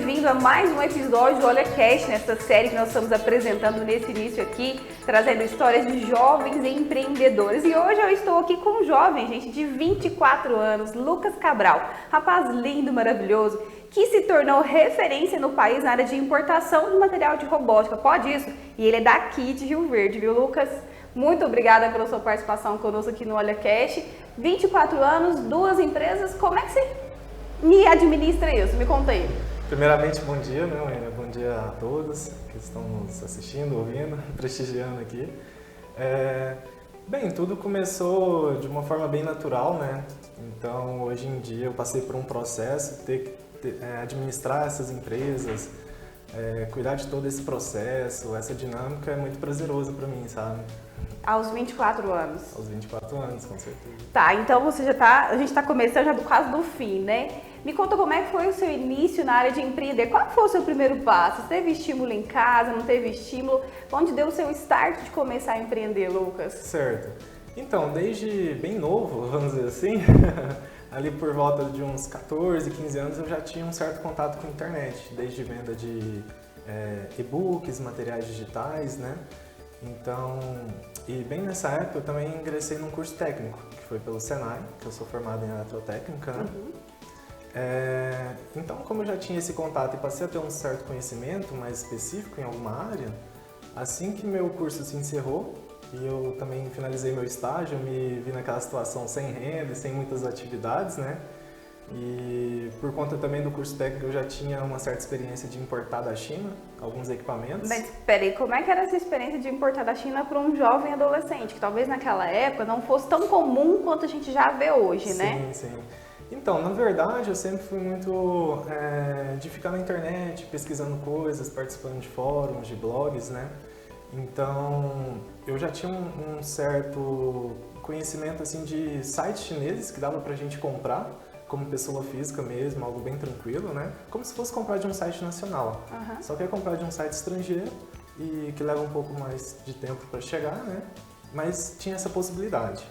bem-vindo a mais um episódio do OlhaCast, nessa série que nós estamos apresentando nesse início aqui, trazendo histórias de jovens empreendedores. E hoje eu estou aqui com um jovem, gente, de 24 anos, Lucas Cabral, rapaz lindo, maravilhoso, que se tornou referência no país na área de importação de material de robótica. Pode isso? E ele é daqui de Rio Verde, viu, Lucas? Muito obrigada pela sua participação conosco aqui no OlhaCast. 24 anos, 2 empresas, como é que você me administra isso? Me conta aí. Primeiramente, bom dia, né, Maíra? Bom dia a todos que estão nos assistindo, ouvindo, prestigiando aqui. Bem, tudo começou de uma forma bem natural, né? Então, hoje em dia, eu passei por um processo, administrar essas empresas, cuidar de todo esse processo, essa dinâmica é muito prazeroso para mim, sabe? Aos 24 anos. Aos 24 anos, com certeza. Tá, então a gente está começando já quase do fim, né? Me conta como é que foi o seu início na área de empreender. Qual foi o seu primeiro passo? Você teve estímulo em casa, não teve estímulo? Onde deu o seu start de começar a empreender, Lucas? Certo. Então, desde bem novo, vamos dizer assim, ali por volta de uns 14, 15 anos, eu já tinha um certo contato com a internet, desde venda de e-books, materiais digitais, né? Então, e bem nessa época eu também ingressei num curso técnico, que foi pelo Senai, que eu sou formado em eletrotécnica, né? Então, como eu já tinha esse contato e passei a ter um certo conhecimento mais específico em alguma área, assim que meu curso se encerrou e eu também finalizei meu estágio, eu me vi naquela situação sem renda e sem muitas atividades, né? E por conta também do curso técnico eu já tinha uma certa experiência de importar da China alguns equipamentos. Mas peraí, como é que era essa experiência de importar da China para um jovem adolescente, que talvez naquela época não fosse tão comum quanto a gente já vê hoje, né? Sim, sim. Então, na verdade, eu sempre fui muito de ficar na internet, pesquisando coisas, participando de fóruns, de blogs, né? Então, eu já tinha um certo conhecimento assim de sites chineses que dava pra gente comprar, como pessoa física mesmo, algo bem tranquilo, né? Como se fosse comprar de um site nacional. Só que é comprar de um site estrangeiro e que leva um pouco mais de tempo para chegar, né? Mas tinha essa possibilidade.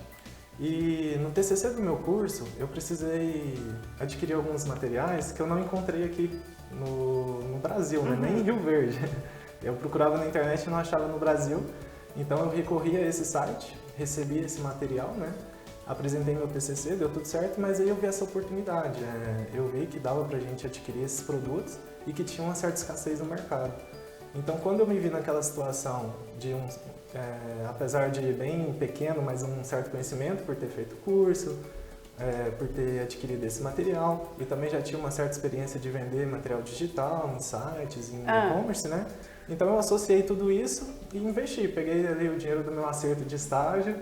E no TCC do meu curso, eu precisei adquirir alguns materiais que eu não encontrei aqui no Brasil, né? Nem em Rio Verde. Eu procurava na internet e não achava no Brasil. Então eu recorri a esse site, recebi esse material, né? Apresentei meu TCC, deu tudo certo, mas aí eu vi essa oportunidade. Eu vi que dava pra gente adquirir esses produtos e que tinha uma certa escassez no mercado. Então, quando eu me vi naquela situação de apesar de bem pequeno, mas um certo conhecimento por ter feito curso, por ter adquirido esse material e também já tinha uma certa experiência de vender material digital em sites, em e-commerce, né? Então eu associei tudo isso e investi. Peguei ali o dinheiro do meu acerto de estágio,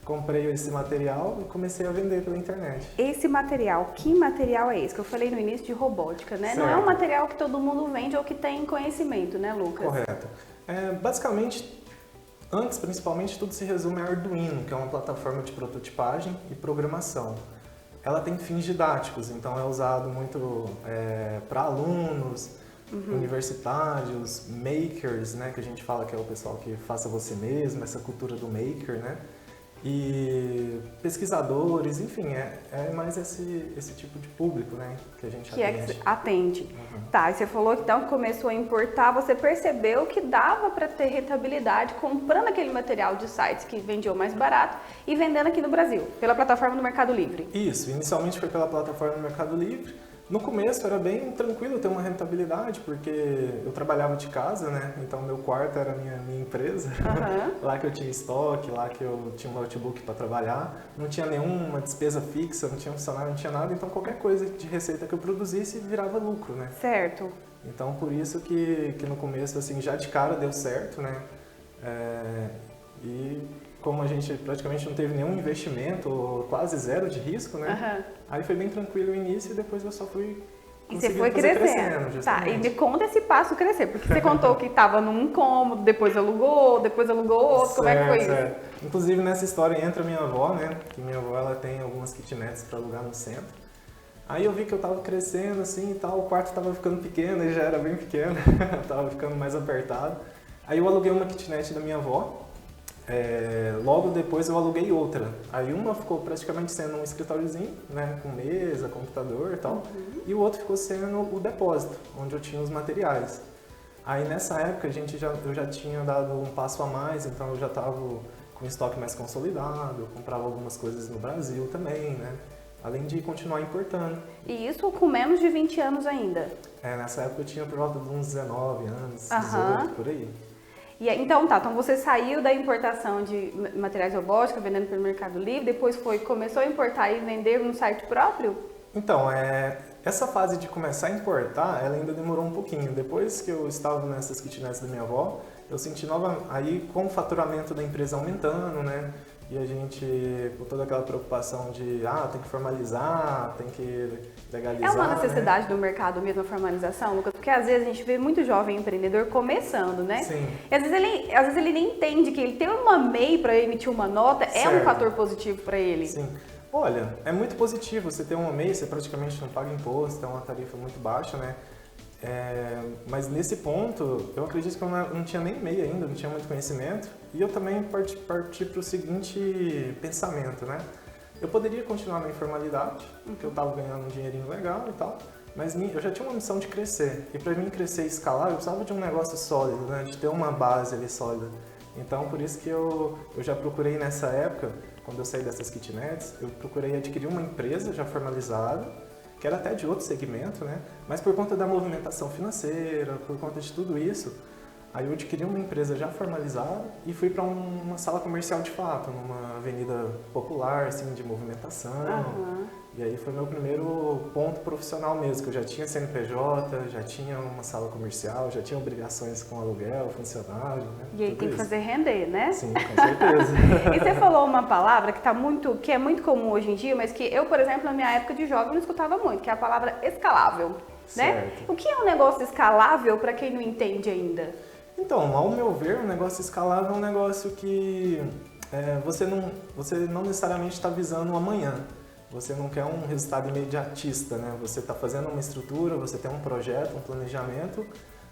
comprei esse material e comecei a vender pela internet. Esse material, que material é esse? Que eu falei no início de robótica, né? Certo. Não é um material que todo mundo vende ou que tem conhecimento, né, Lucas? Correto. Basicamente, antes, principalmente, tudo se resume a Arduino, que é uma plataforma de prototipagem e programação. Ela tem fins didáticos, então é usado muito para alunos, universitários, makers, né, que a gente fala que é o pessoal que faça você mesmo, essa cultura do maker, né? E pesquisadores, enfim, é mais esse tipo de público, né, que a gente atende. Tá, e você falou que então começou a importar, você percebeu que dava para ter rentabilidade comprando aquele material de sites que vendiam mais barato e vendendo aqui no Brasil, pela plataforma do Mercado Livre. Isso, inicialmente foi pela plataforma do Mercado Livre. No começo era bem tranquilo ter uma rentabilidade, porque eu trabalhava de casa, né? Então meu quarto era a minha empresa, lá que eu tinha estoque, lá que eu tinha um notebook para trabalhar, não tinha nenhuma despesa fixa, não tinha funcionário, não tinha nada, então qualquer coisa de receita que eu produzisse virava lucro, né? Certo. Então por isso que no começo, assim, já de cara deu certo, né? E como a gente praticamente não teve nenhum investimento, ou quase zero de risco, né? Aí foi bem tranquilo o início e depois eu só fui e você foi crescendo. Tá, e me conta esse passo crescer, porque você contou que estava num cômodo, depois alugou outro, como é que foi isso? Inclusive nessa história entra minha avó, né? Que minha avó ela tem algumas kitnets para alugar no centro. Aí eu vi que eu tava crescendo assim e tal, o quarto tava ficando pequeno, ele já era bem pequeno, tava ficando mais apertado. Aí eu aluguei uma kitnet da minha avó Logo depois eu aluguei outra. Aí uma ficou praticamente sendo um escritóriozinho, né, com mesa, computador e tal, e o outro ficou sendo o depósito, onde eu tinha os materiais. Aí nessa época eu já tinha dado um passo a mais, então eu já estava com estoque mais consolidado, eu comprava algumas coisas no Brasil também, né? Além de continuar importando. E isso com menos de 20 anos ainda? Nessa época eu tinha por volta de uns 19 anos, 18, por aí. Então você saiu da importação de materiais robótica, vendendo pelo Mercado Livre, depois começou a importar e vender no site próprio? Então, essa fase de começar a importar, ela ainda demorou um pouquinho. Depois que eu estava nessas kitnets da minha avó, eu senti aí com o faturamento da empresa aumentando, né? E a gente, com toda aquela preocupação de, tem que formalizar, tem que legalizar. É uma necessidade, né? do mercado mesmo a formalização, Lucas? Porque às vezes a gente vê muito jovem empreendedor começando, né? Sim. E às vezes ele nem entende que ele ter uma MEI para emitir uma nota é um fator positivo para ele. Sim. Olha, é muito positivo. Você ter uma MEI, você praticamente não paga imposto, é uma tarifa muito baixa, né? Mas nesse ponto, eu acredito que eu não tinha nem MEI ainda, não tinha muito conhecimento. E eu também parti para o seguinte pensamento, né? Eu poderia continuar na informalidade, porque eu estava ganhando um dinheirinho legal e tal, mas eu já tinha uma missão de crescer. E para mim crescer e escalar, eu precisava de um negócio sólido, né? De ter uma base ali sólida. Então, por isso que eu já procurei nessa época, quando eu saí dessas kitnets, eu procurei adquirir uma empresa já formalizada, que era até de outro segmento, né? Mas por conta da movimentação financeira, por conta de tudo isso, aí eu adquiri uma empresa já formalizada e fui para uma sala comercial de fato, numa avenida popular, assim, de movimentação. E aí foi meu primeiro ponto profissional mesmo, que eu já tinha CNPJ, já tinha uma sala comercial, já tinha obrigações com aluguel, funcionário, né? E aí tem que fazer render, né? Sim, com certeza. E você falou uma palavra que é muito comum hoje em dia, mas que eu, por exemplo, na minha época de jovem não escutava muito, que é a palavra escalável, né? Certo. O que é um negócio escalável para quem não entende ainda? Então, ao meu ver, um negócio escalável é um negócio que você não necessariamente está visando o amanhã. Você não quer um resultado imediatista, né? Você está fazendo uma estrutura, você tem um projeto, um planejamento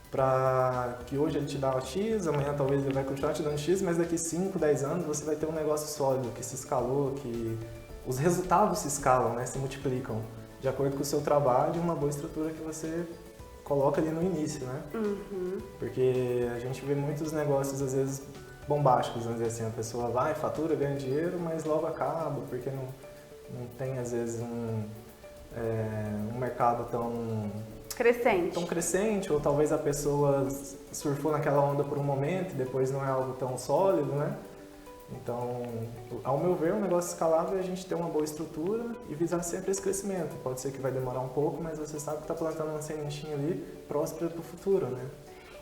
para que hoje ele te dá X, amanhã talvez ele vai continuar te dando X, mas daqui 5, 10 anos você vai ter um negócio sólido, que se escalou, que os resultados se escalam, né? Se multiplicam de acordo com o seu trabalho e uma boa estrutura que você coloca ali no início, né? Porque a gente vê muitos negócios, às vezes, bombásticos, vamos dizer assim, a pessoa vai, fatura, ganha dinheiro, mas logo acaba, porque não tem, às vezes, um mercado tão crescente, ou talvez a pessoa surfou naquela onda por um momento e depois não é algo tão sólido, né? Então, ao meu ver, um negócio escalável é a gente ter uma boa estrutura e visar sempre esse crescimento. Pode ser que vai demorar um pouco, mas você sabe que está plantando uma sementinha ali próspera para o futuro, né?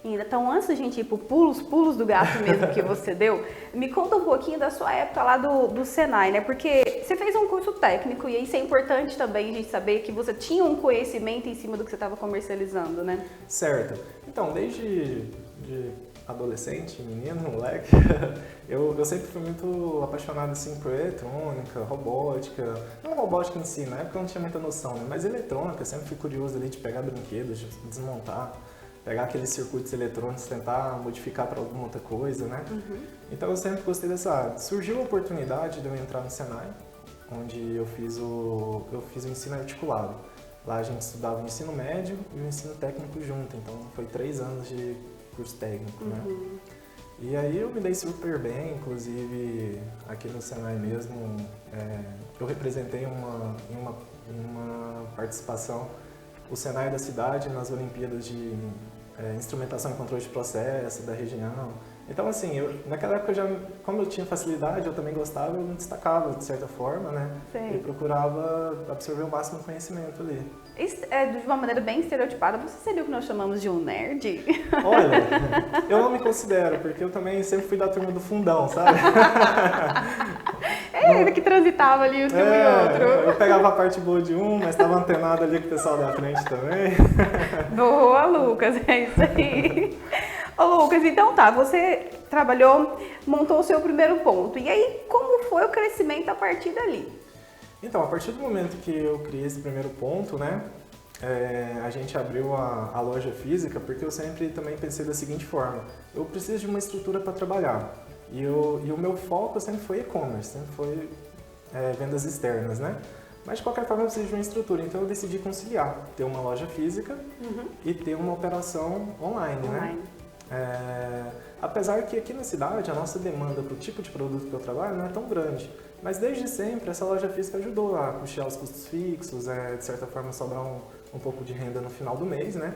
Então, antes da gente ir para pulos do gato mesmo que você deu, me conta um pouquinho da sua época lá do Senai, né? Porque você fez um curso técnico e isso é importante também a gente saber que você tinha um conhecimento em cima do que você estava comercializando, né? Certo. Então, desde adolescente, menino, moleque, eu sempre fui muito apaixonado assim por eletrônica, robótica, não robótica em si, na época eu não tinha muita noção, né? Mas eletrônica, sempre fui curioso ali de pegar brinquedos, de desmontar, pegar aqueles circuitos eletrônicos, tentar modificar para alguma outra coisa, né? Então eu sempre gostei dessa área. Surgiu a oportunidade de eu entrar no Senai, onde eu fiz o ensino articulado. Lá a gente estudava o ensino médio e o ensino técnico junto, então foi 3 anos de curso técnico, né? E aí eu me dei super bem, inclusive aqui no Senai mesmo, eu representei uma participação, o Senai da cidade nas Olimpíadas de Instrumentação e Controle de Processo da região. Então assim, naquela época, como eu tinha facilidade, eu também gostava, eu me destacava de certa forma, né? Sim. E procurava absorver o máximo conhecimento ali. De uma maneira bem estereotipada, você seria o que nós chamamos de um nerd? Olha, eu não me considero, porque eu também sempre fui da turma do fundão, sabe? Ele que transitava ali o seu e outro. Eu pegava a parte boa de um, mas estava antenado ali com o pessoal da frente também. Boa, Lucas, é isso aí. Ô Lucas, então tá, você trabalhou, montou o seu primeiro ponto. E aí, como foi o crescimento a partir dali? Então, a partir do momento que eu criei esse primeiro ponto, né, a gente abriu a loja física, porque eu sempre também pensei da seguinte forma: eu preciso de uma estrutura para trabalhar. E o meu foco sempre foi e-commerce, sempre foi vendas externas, né? Mas de qualquer forma eu preciso de uma estrutura, então eu decidi conciliar, ter uma loja física e ter uma operação online, né? Apesar que aqui na cidade a nossa demanda para o tipo de produto que eu trabalho não é tão grande, mas desde sempre essa loja física ajudou a custear os custos fixos, de certa forma sobrar um pouco de renda no final do mês, né?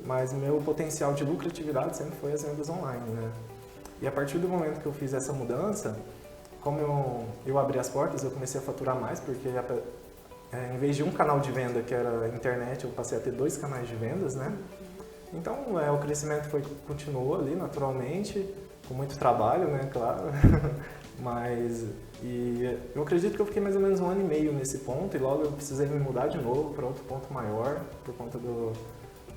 Mas meu potencial de lucratividade sempre foi as vendas online, né? E a partir do momento que eu fiz essa mudança, como eu abri as portas, eu comecei a faturar mais, porque em vez de um canal de venda que era a internet, eu passei a ter 2 canais de vendas, né? Então o crescimento continuou ali naturalmente, com muito trabalho, né, claro. Mas eu acredito que eu fiquei mais ou menos 1 ano e meio nesse ponto e logo eu precisei me mudar de novo para outro ponto maior, por conta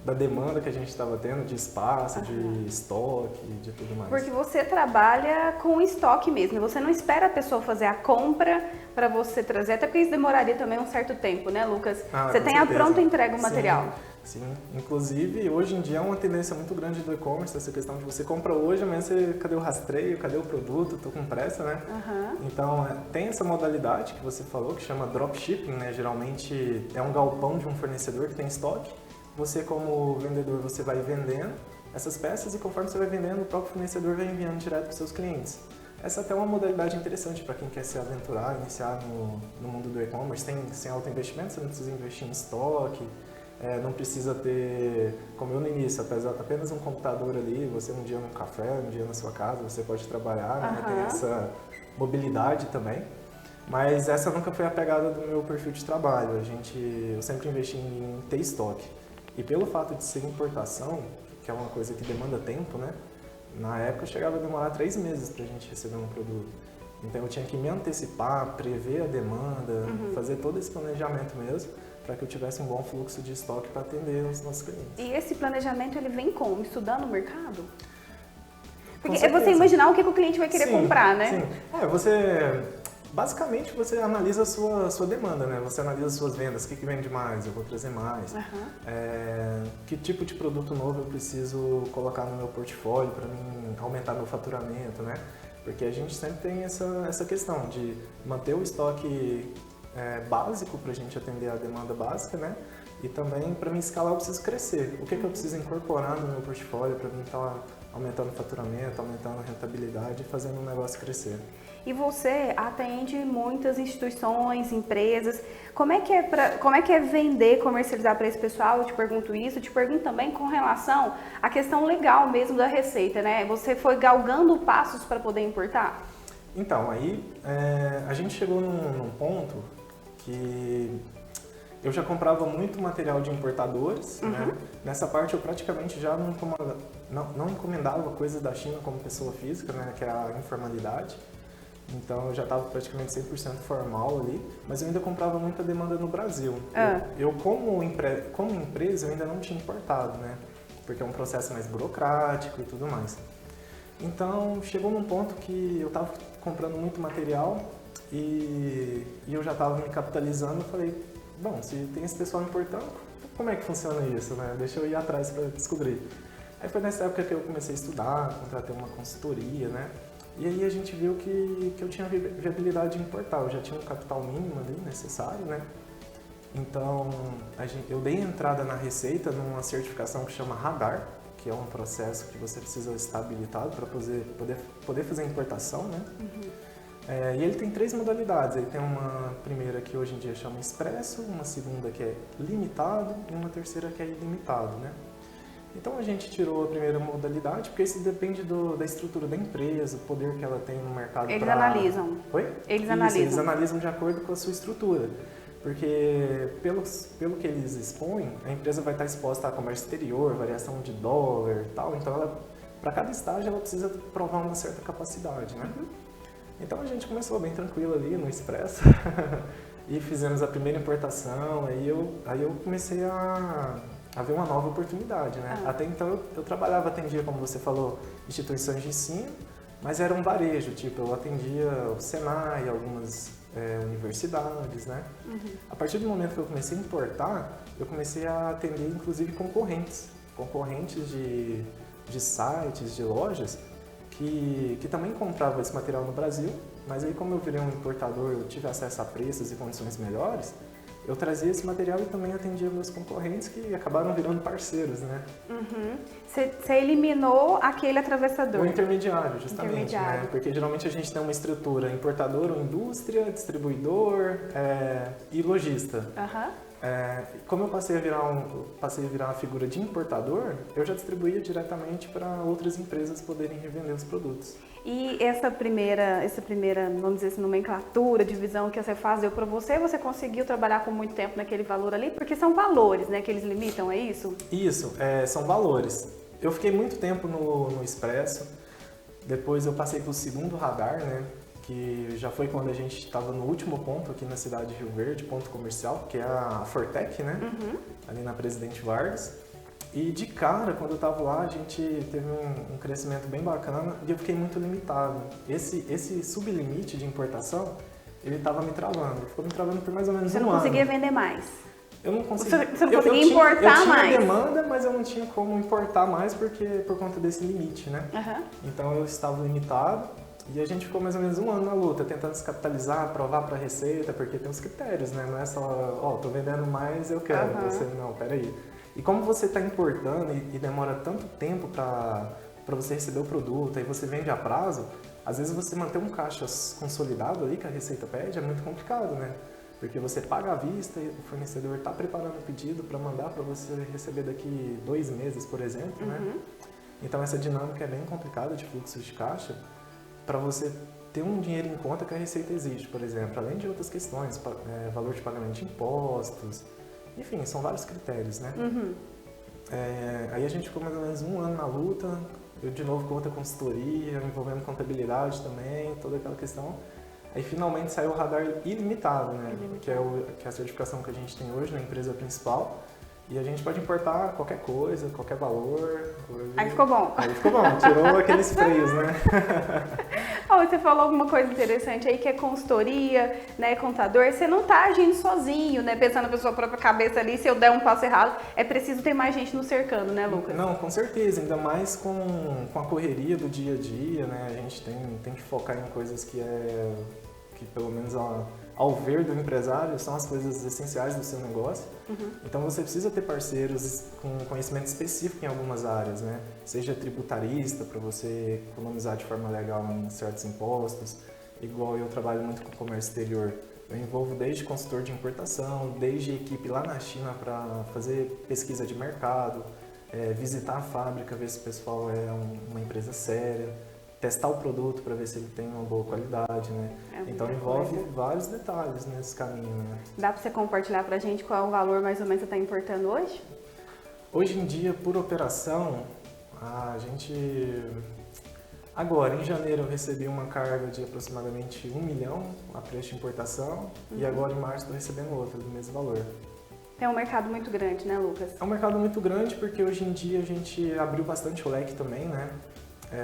da demanda que a gente estava tendo de espaço, de estoque, de tudo mais. Porque você trabalha com estoque mesmo, você não espera a pessoa fazer a compra para você trazer, até porque isso demoraria também um certo tempo, né, Lucas? Você tem a pronta entrega o material. Sim, inclusive hoje em dia é uma tendência muito grande do e-commerce, essa questão de você compra hoje, amanhã cadê o rastreio, cadê o produto, tô com pressa, né? Então tem essa modalidade que você falou, que chama dropshipping, né? Geralmente é um galpão de um fornecedor que tem estoque, você como vendedor você vai vendendo essas peças e conforme você vai vendendo, o próprio fornecedor vai enviando direto para os seus clientes. Essa até é uma modalidade interessante para quem quer se aventurar, iniciar no mundo do e-commerce, sem alto investimento, você não precisa investir em estoque, não precisa ter, como eu no início, apenas um computador ali, você um dia num café, um dia na sua casa, você pode trabalhar, né? Tem essa mobilidade também. Mas essa nunca foi a pegada do meu perfil de trabalho, eu sempre investi em ter estoque. E pelo fato de ser importação, que é uma coisa que demanda tempo, né? Na época chegava a demorar 3 meses para a gente receber um produto. Então eu tinha que me antecipar, prever a demanda, fazer todo esse planejamento mesmo, para que eu tivesse um bom fluxo de estoque para atender os nossos clientes. E esse planejamento ele vem como? Estudando o mercado? Porque é você imaginar o que o cliente vai querer comprar, né? Sim. Basicamente você analisa a sua demanda, né? Você analisa as suas vendas, o que vende mais, eu vou trazer mais, que tipo de produto novo eu preciso colocar no meu portfólio para mim aumentar meu faturamento, né? Porque a gente sempre tem essa questão de manter o estoque básico para a gente atender a demanda básica, né? E também para mim escalar eu preciso crescer. O que eu preciso incorporar no meu portfólio para mim estar aumentando o faturamento, aumentando a rentabilidade e fazendo o negócio crescer. E você atende muitas instituições, empresas. Como é que é vender, comercializar para esse pessoal? Eu te pergunto isso. Eu te pergunto também com relação à questão legal mesmo da receita, né? Você foi galgando passos para poder importar? Então, aí a gente chegou num ponto que eu já comprava muito material de importadores, né? Nessa parte eu praticamente já não encomendava coisas da China como pessoa física, né? Que é a informalidade. Então eu já estava praticamente 100% formal ali, mas eu ainda comprava muita demanda no Brasil. Eu como empresa eu ainda não tinha importado, né? Porque é um processo mais burocrático e tudo mais. Então chegou num ponto que eu estava comprando muito material e eu já estava me capitalizando. Eu falei, bom, se tem esse pessoal importando, como é que funciona isso, né? Deixa eu ir atrás para descobrir. Aí foi nessa época que eu comecei a estudar, contratei uma consultoria, né? E aí a gente viu que eu tinha viabilidade de importar, eu já tinha um capital mínimo ali necessário, né? Então eu dei entrada na Receita numa certificação que chama Radar, que é um processo que você precisa estar habilitado para poder fazer importação, né? E ele tem 3 modalidades, ele tem uma primeira que hoje em dia chama Expresso, uma segunda que é limitado e uma terceira que é ilimitado, né? Então a gente tirou a primeira modalidade, porque isso depende da estrutura da empresa, o poder que ela tem no mercado. Eles analisam. Oi? Eles analisam. Eles analisam de acordo com a sua estrutura. Porque pelo que eles expõem, a empresa vai estar exposta a comércio exterior, variação de dólar e tal. Então para cada estágio ela precisa provar uma certa capacidade, né? Então a gente começou bem tranquilo ali no Expresso e fizemos a primeira importação. Aí eu comecei a ver uma nova oportunidade, né? Até então eu trabalhava, atendia, como você falou, instituições de ensino, mas era um varejo, tipo, eu atendia o Senai, algumas universidades, né? A partir do momento que eu comecei a importar, eu comecei a atender, inclusive, concorrentes de sites, de lojas, que também comprava esse material no Brasil, mas aí como eu virei um importador, eu tive acesso a preços e condições melhores, eu trazia esse material e também atendia meus concorrentes que acabaram virando parceiros, né? Você eliminou aquele atravessador. O intermediário, justamente, Intermediário. né? Porque geralmente a gente tem uma estrutura importador ou indústria, distribuidor e lojista. Como eu passei a virar uma figura de importador, eu já distribuía diretamente para outras empresas poderem revender os produtos. E essa primeira, vamos dizer assim, nomenclatura, divisão que você fazia para você conseguiu trabalhar por muito tempo naquele valor ali? Porque são valores, né, que eles limitam, é isso? Isso, são valores. Eu fiquei muito tempo no Expresso, depois eu passei para o segundo radar, né, que já foi quando a gente estava no último ponto aqui na cidade de Rio Verde, ponto comercial, que é a Fortec, né, ali na Presidente Vargas. E de cara, quando eu estava lá, a gente teve um crescimento bem bacana e eu fiquei muito limitado. Esse sublimite de importação, ele estava me travando. Ficou me travando por mais ou menos um ano. Você não conseguia vender mais? Eu não conseguia. Você não conseguia importar mais? Eu tinha demanda, mas eu não tinha como importar mais por conta desse limite, né? Então eu estava limitado e a gente ficou mais ou menos um ano na luta, tentando se capitalizar, provar para a Receita, porque tem os critérios, né? Não é só, tô vendendo mais, eu quero. Você, não, peraí. E como você está importando e demora tanto tempo para você receber o produto, aí você vende a prazo, às vezes você manter um caixa consolidado ali que a Receita pede é muito complicado, né? Porque você paga à vista e o fornecedor está preparando o pedido para mandar para você receber daqui 2 meses, por exemplo, né? Então essa dinâmica é bem complicada de fluxo de caixa para você ter um dinheiro em conta que a Receita exige, por exemplo, além de outras questões, valor de pagamento de impostos. Enfim, são vários critérios, né? Aí a gente ficou mais ou menos um ano na luta, eu de novo com outra consultoria, envolvendo contabilidade também, toda aquela questão. Aí finalmente saiu o radar ilimitado, né? Que é a certificação que a gente tem hoje na empresa principal. E a gente pode importar qualquer coisa, qualquer valor. Aí ficou bom. Aí ficou bom, tirou aqueles freios, né? Você falou alguma coisa interessante aí, que é consultoria, né, contador. Você não está agindo sozinho, né, pensando na sua própria cabeça ali, se eu der um passo errado, é preciso ter mais gente nos cercando, né, Lucas? Não, com certeza, ainda mais com a correria do dia a dia, né, a gente tem que focar em coisas que pelo menos ao ver do empresário, são as coisas essenciais do seu negócio. Então você precisa ter parceiros com conhecimento específico em algumas áreas, né? Seja tributarista, para você economizar de forma legal em certos impostos, igual eu trabalho muito com comércio exterior. Eu envolvo desde consultor de importação, desde equipe lá na China para fazer pesquisa de mercado, visitar a fábrica, ver se o pessoal é uma empresa séria, testar o produto para ver se ele tem uma boa qualidade, né? Então envolve vários detalhes nesse caminho, né? Dá para você compartilhar para a gente qual é o valor mais ou menos que você está importando hoje? Hoje em dia, por operação, a gente... Agora, em janeiro, eu recebi uma carga de aproximadamente 1 milhão a preço de importação e agora em março estou recebendo outra do mesmo valor. É um mercado muito grande, né, Lucas? É um mercado muito grande porque hoje em dia a gente abriu bastante o leque também, né?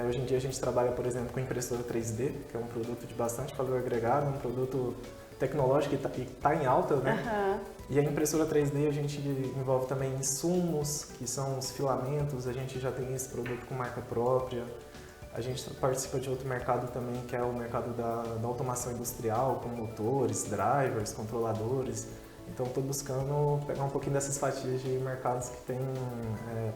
Hoje em dia a gente trabalha, por exemplo, com impressora 3D, que é um produto de bastante valor agregado, um produto tecnológico que está em alta, né? E a impressora 3D a gente envolve também insumos, que são os filamentos, a gente já tem esse produto com marca própria. A gente participa de outro mercado também, que é o mercado da automação industrial, com motores, drivers, controladores. Então estou buscando pegar um pouquinho dessas fatias de mercados que têm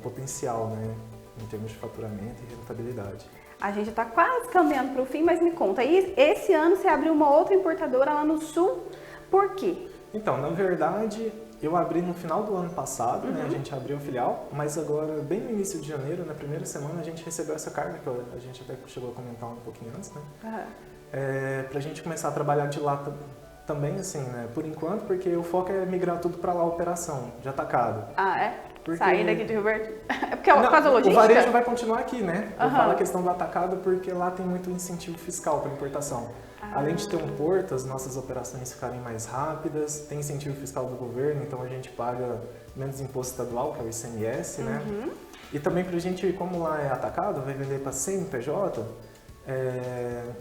potencial, né? Em termos de faturamento e rentabilidade. A gente está quase caminhando para o fim, mas me conta, aí esse ano você abriu uma outra importadora lá no Sul, por quê? Então, na verdade, eu abri no final do ano passado, né? A gente abriu a filial, mas agora, bem no início de janeiro, na primeira semana, a gente recebeu essa carga, que a gente até chegou a comentar um pouquinho antes, né? Para a gente começar a trabalhar de lá também, assim, né? Por enquanto, porque o foco é migrar tudo para lá, a operação, de atacado. Porque... Sair daqui de Rio Verde? É porque por causa da logística? O varejo vai continuar aqui, né? Eu falo a questão do atacado porque lá tem muito incentivo fiscal para importação. Além de ter um porto, as nossas operações ficarem mais rápidas, tem incentivo fiscal do governo, então a gente paga menos imposto estadual, que é o ICMS, né? E também pra gente, como lá é atacado, vai vender para CNPJ,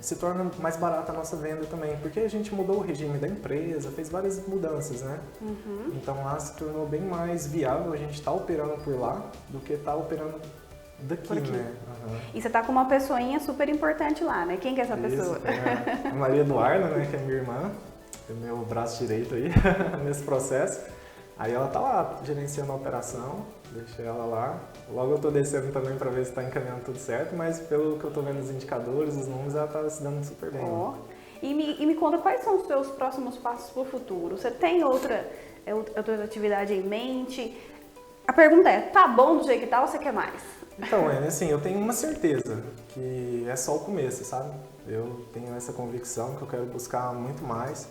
se torna mais barata a nossa venda também, porque a gente mudou o regime da empresa, fez várias mudanças, né? Então lá se tornou bem mais viável a gente estar operando por lá do que estar operando daqui, né? E você tá com uma pessoinha super importante lá, né? Quem que é essa pessoa? Tem a Maria Eduarda, né, que é minha irmã, é meu braço direito aí nesse processo. Aí ela tá lá gerenciando a operação, deixei ela lá. Logo eu tô descendo também para ver se tá encaminhando tudo certo, mas pelo que eu tô vendo os indicadores, os números, ela tá se dando super bem. E me conta quais são os seus próximos passos pro futuro? Você tem outra atividade em mente? A pergunta é, tá bom do jeito que tá ou você quer mais? Então, assim, eu tenho uma certeza que é só o começo, sabe? Eu tenho essa convicção que eu quero buscar muito mais,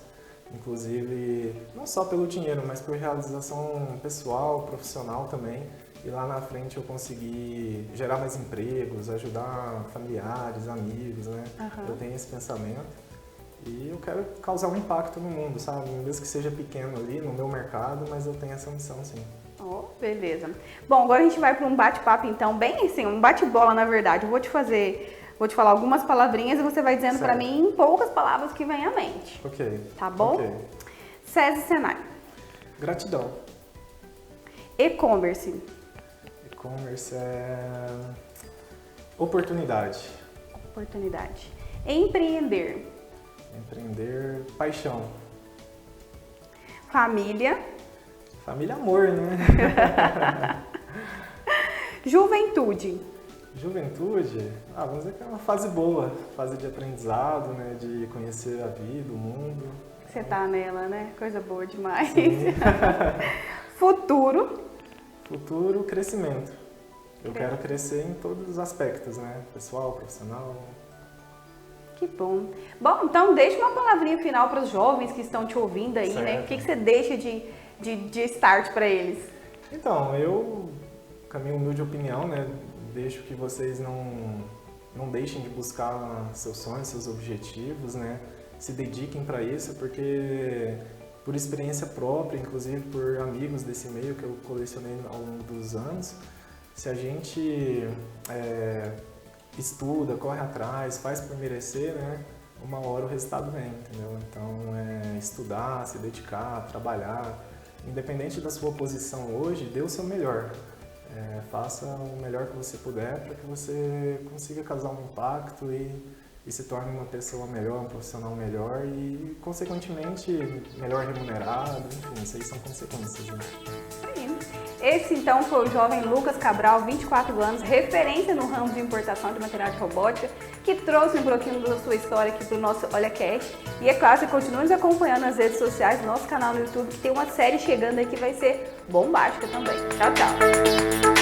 inclusive não só pelo dinheiro, mas por realização pessoal, profissional também. E lá na frente eu conseguir gerar mais empregos, ajudar familiares, amigos, né? Eu tenho esse pensamento. E eu quero causar um impacto no mundo, sabe? Mesmo que seja pequeno ali no meu mercado, mas eu tenho essa missão, sim. Beleza. Bom, agora a gente vai para um bate-papo, então, bem assim, um bate-bola, na verdade. Eu vou te falar algumas palavrinhas e você vai dizendo para mim em poucas palavras que vem à mente. Ok. Tá bom? Ok. SESI Senai. Gratidão. E-commerce. E-commerce é oportunidade. Oportunidade. Empreender. Empreender, paixão. Família. Família, amor, né? Juventude. Juventude, vamos dizer que é uma fase boa, fase de aprendizado, né? De conhecer a vida, o mundo. Você tá nela, né? Coisa boa demais. Sim. Futuro. Futuro, crescimento. Eu quero crescer em todos os aspectos, né? Pessoal, profissional. Que bom. Bom, então deixa uma palavrinha final para os jovens que estão te ouvindo aí, né? O que você deixa de start para eles? Então, eu, com a minha humilde opinião, né? Deixo que vocês não deixem de buscar seus sonhos, seus objetivos, né? Se dediquem para isso, porque por experiência própria, inclusive por amigos desse meio que eu colecionei ao longo dos anos, se a gente estuda, corre atrás, faz por merecer, né? Uma hora o resultado vem, entendeu? Então, estudar, se dedicar, trabalhar, independente da sua posição hoje, dê o seu melhor. Faça o melhor que você puder para que você consiga causar um impacto e se torne uma pessoa melhor, um profissional melhor e, consequentemente, melhor remunerado, enfim, isso aí são consequências, né? Esse, então, foi o jovem Lucas Cabral, 24 anos, referência no ramo de importação de material de robótica, que trouxe um pouquinho da sua história aqui para o nosso OlhaCast. E é claro, você continua nos acompanhando nas redes sociais, no nosso canal no YouTube, que tem uma série chegando aí que vai ser bombástica também. Tchau, tchau!